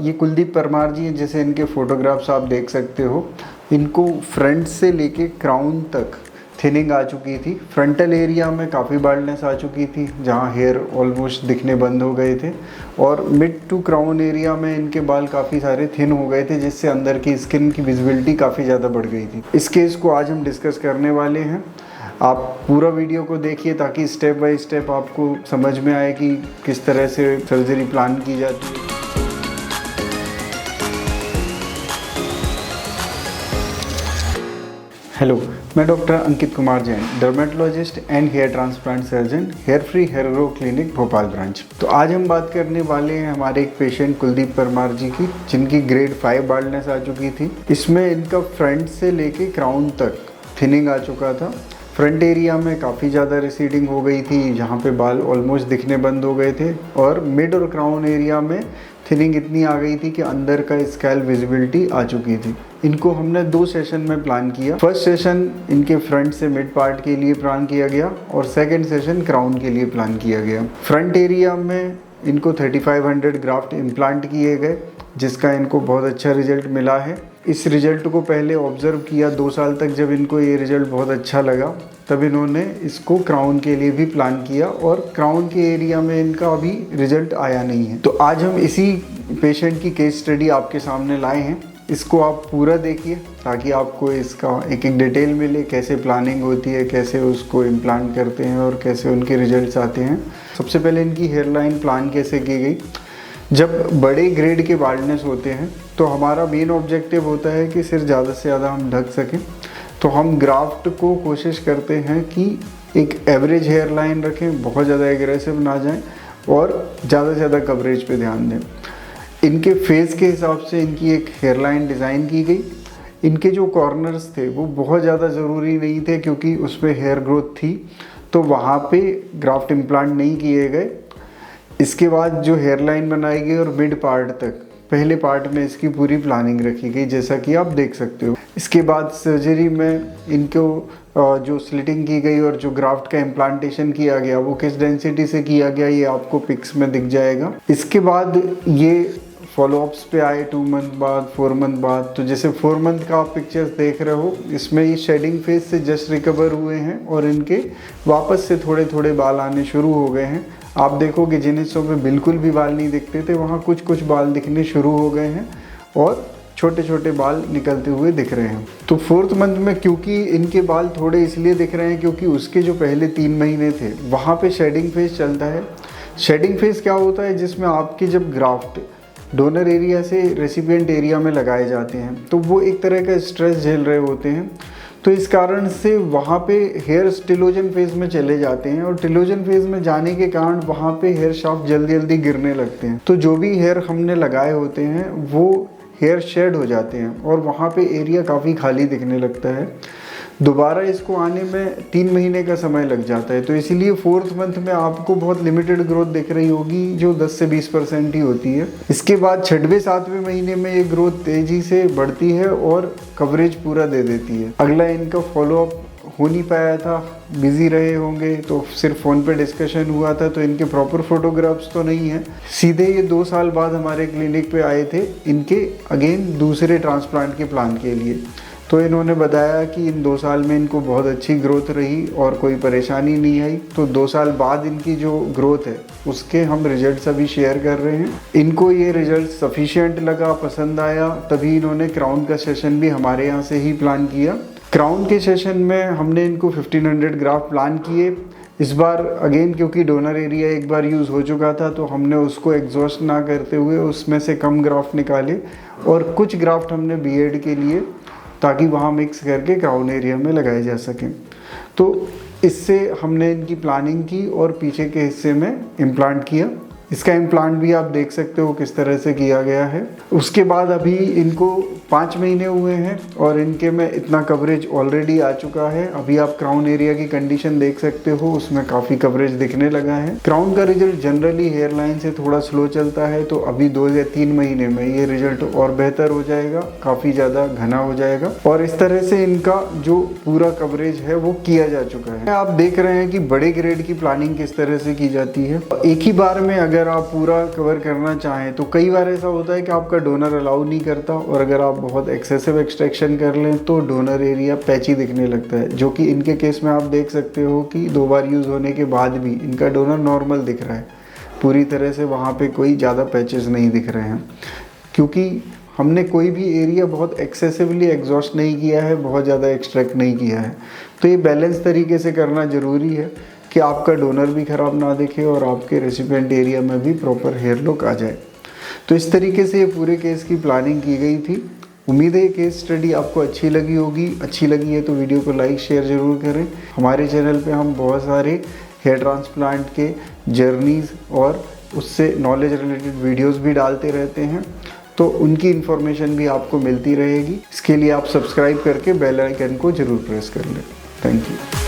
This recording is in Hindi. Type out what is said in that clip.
ये कुलदीप परमार जी हैं, जैसे इनके फोटोग्राफ्स आप देख सकते हो। इनको फ्रंट से लेके क्राउन तक थिनिंग आ चुकी थी। फ्रंटल एरिया में काफ़ी बाल्डनेस आ चुकी थी, जहाँ हेयर ऑलमोस्ट दिखने बंद हो गए थे, और मिड टू क्राउन एरिया में इनके बाल काफ़ी सारे थिन हो गए थे, जिससे अंदर की स्किन की विजिबिलिटी काफ़ी ज़्यादा बढ़ गई थी। इस केस को आज हम डिस्कस करने वाले हैं। आप पूरा वीडियो को देखिए ताकि स्टेप बाय स्टेप आपको समझ में आए कि किस तरह से सर्जरी प्लान की जाती है। हेलो, मैं doctor Ankit Kumar Jain, dermatologist and hair transplant surgeon, hair free hair grow clinic Bhopal branch. तो आज हम बात करने वाले हैं हमारे एक पेशेंट कुलदीप परमार जी की, जिनकी ग्रेड 5 बाल्डनेस आ चुकी थी। इसमें इनका फ्रंट से लेके क्राउन तक थिनिंग आ चुका था। फ्रंट एरिया में काफ़ी ज़्यादा रिसीडिंग हो गई थी, जहाँ पे बाल ऑलमोस्ट दिखने बंद हो गए थे, और मिड और क्राउन एरिया में थिनिंग इतनी आ गई थी कि अंदर का स्कैल्प विजिबिलिटी आ चुकी थी। इनको हमने 2 सेशन में प्लान किया। फर्स्ट सेशन इनके फ्रंट से मिड पार्ट के लिए प्लान किया गया, और सेकंड सेशन क्राउन के लिए प्लान किया गया। फ्रंट एरिया में इनको 3500 ग्राफ्ट इम्प्लांट किए गए, जिसका इनको बहुत अच्छा रिजल्ट मिला है। इस रिजल्ट को पहले ऑब्जर्व किया 2 साल तक। जब इनको ये रिजल्ट बहुत अच्छा लगा, तब इन्होंने इसको क्राउन के लिए भी प्लान किया, और क्राउन के एरिया में इनका अभी रिजल्ट आया नहीं है। तो आज हम इसी पेशेंट की केस स्टडी आपके सामने लाए हैं। इसको आप पूरा देखिए ताकि आपको इसका एक एक डिटेल मिले, कैसे प्लानिंग होती है, कैसे उसको इम्प्लांट करते हैं और कैसे उनके रिजल्ट्स आते हैं। सबसे पहले इनकी हेयरलाइन प्लान कैसे की गई। जब बड़े ग्रेड के बाल्डनेस होते हैं तो हमारा मेन ऑब्जेक्टिव होता है कि सिर ज़्यादा से ज़्यादा हम ढक सकें। तो हम ग्राफ्ट को कोशिश करते हैं कि एक एवरेज हेयर लाइन रखें, बहुत ज़्यादा एग्रेसिव ना जाएं, और ज़्यादा से ज़्यादा कवरेज पे ध्यान दें। इनके फेस के हिसाब से इनकी एक हेयर लाइन डिज़ाइन की गई। इनके जो कॉर्नर्स थे वो बहुत ज़्यादा ज़रूरी नहीं थे, क्योंकि उसमें हेयर ग्रोथ थी, तो वहाँ पे ग्राफ्ट इम्प्लांट नहीं किए गए। इसके बाद जो हेयर लाइन बनाई गई और मिड पार्ट तक, पहले पार्ट में इसकी पूरी प्लानिंग रखी गई, जैसा कि आप देख सकते हो। इसके बाद सर्जरी में इनको जो स्लिटिंग की गई और जो ग्राफ्ट का इम्प्लांटेशन किया गया वो किस डेंसिटी से किया गया, ये आपको पिक्स में दिख जाएगा। इसके बाद ये फॉलोअप्स पे आए 2 मंथ बाद, 4 मंथ बाद। तो जैसे 4 मंथ का आप पिक्चर्स देख रहे हो, इसमें ये शेडिंग फेज से जस्ट रिकवर हुए हैं, और इनके वापस से थोड़े थोड़े बाल आने शुरू हो गए हैं। आप देखोगे जिन हिस्सों में बिल्कुल भी बाल नहीं दिखते थे, वहाँ कुछ कुछ बाल दिखने शुरू हो गए हैं, और छोटे छोटे बाल निकलते हुए दिख रहे हैं। तो 4th मंथ में क्योंकि इनके बाल थोड़े इसलिए दिख रहे हैं क्योंकि उसके जो पहले 3 महीने थे वहाँ पे शेडिंग फेज चलता है। शेडिंग फेज क्या होता है, जिसमें आपके जब ग्राफ्ट डोनर एरिया से रेसिपिएंट एरिया में लगाए जाते हैं तो वो एक तरह का स्ट्रेस झेल रहे होते हैं। तो इस कारण से वहाँ पे हेयर टिलोजन फेज में चले जाते हैं, और टिलोजन फेज में जाने के कारण वहाँ पे हेयर शाफ्ट जल्दी जल्दी गिरने लगते हैं। तो जो भी हेयर हमने लगाए होते हैं वो हेयर शेड हो जाते हैं, और वहाँ पे एरिया काफ़ी खाली दिखने लगता है। दोबारा इसको आने में 3 महीने का समय लग जाता है। तो इसीलिए 4th मंथ में आपको बहुत लिमिटेड ग्रोथ दिख रही होगी, जो 10 से 20% ही होती है। इसके बाद 6वें 7वें महीने में ये ग्रोथ तेज़ी से बढ़ती है और कवरेज पूरा दे देती है। अगला इनका फॉलोअप हो नहीं पाया था, बिजी रहे होंगे, तो सिर्फ फ़ोन पे डिस्कशन हुआ था, तो इनके प्रॉपर फोटोग्राफ्स तो नहीं है। सीधे ये 2 साल बाद हमारे क्लिनिक पे आए थे, इनके अगेन दूसरे ट्रांसप्लांट के प्लान के लिए। तो इन्होंने बताया कि इन 2 साल में इनको बहुत अच्छी ग्रोथ रही और कोई परेशानी नहीं आई। तो 2 साल बाद इनकी जो ग्रोथ है उसके हम रिजल्ट्स अभी शेयर कर रहे हैं। इनको ये रिजल्ट सफिशिएंट लगा, पसंद आया, तभी इन्होंने क्राउन का सेशन भी हमारे यहाँ से ही प्लान किया। क्राउन के सेशन में हमने इनको 1500 ग्राफ्ट प्लान किए। इस बार अगेन क्योंकि डोनर एरिया एक बार यूज़ हो चुका था, तो हमने उसको एग्जॉस्ट ना करते हुए उसमें से कम ग्राफ्ट निकाले, और कुछ ग्राफ्ट हमने बीएड के लिए, ताकि वहाँ मिक्स करके क्राउन एरिया में लगाए जा सकें। तो इससे हमने इनकी प्लानिंग की और पीछे के हिस्से में इम्प्लांट किया। इसका इम्प्लांट भी आप देख सकते हो किस तरह से किया गया है। उसके बाद अभी इनको 5 महीने हुए हैं और इनके में इतना कवरेज ऑलरेडी आ चुका है। अभी आप क्राउन एरिया की कंडीशन देख सकते हो, उसमें काफ़ी कवरेज दिखने लगा है। क्राउन का रिजल्ट जनरली हेयर लाइन से थोड़ा स्लो चलता है, तो अभी 2 या 3 महीने में ये रिजल्ट और बेहतर हो जाएगा, काफ़ी ज़्यादा घना हो जाएगा, और इस तरह से इनका जो पूरा कवरेज है वो किया जा चुका है। आप देख रहे हैं कि बड़े ग्रेड की प्लानिंग किस तरह से की जाती है। एक ही बार में अगर अगर आप पूरा कवर करना चाहें तो कई बार ऐसा होता है कि आपका डोनर अलाउ नहीं करता, और अगर आप बहुत एक्सेसिव एक्सट्रैक्शन कर लें तो डोनर एरिया पैची दिखने लगता है, जो कि इनके केस में आप देख सकते हो कि 2 बार यूज़ होने के बाद भी इनका डोनर नॉर्मल दिख रहा है, पूरी तरह से वहाँ पे कोई ज़्यादा पैचेस नहीं दिख रहे हैं, क्योंकि हमने कोई भी एरिया बहुत एक्सेसिवली एग्जॉस्ट नहीं किया है, बहुत ज़्यादा एक्सट्रैक्ट नहीं किया है। तो ये बैलेंस तरीके से करना ज़रूरी है कि आपका डोनर भी ख़राब ना दिखे और आपके रेसिपिएंट एरिया में भी प्रॉपर हेयर लुक आ जाए। तो इस तरीके से ये पूरे केस की प्लानिंग की गई थी। उम्मीद है ये केस स्टडी आपको अच्छी लगी होगी। अच्छी लगी है तो वीडियो को लाइक शेयर ज़रूर करें। हमारे चैनल पे हम बहुत सारे हेयर ट्रांसप्लांट के जर्नीज़ और उससे नॉलेज रिलेटेड वीडियोस भी डालते रहते हैं, तो उनकी इन्फॉर्मेशन भी आपको मिलती रहेगी। इसके लिए आप सब्सक्राइब करके बेल आइकन को ज़रूर प्रेस कर लें। Thank you.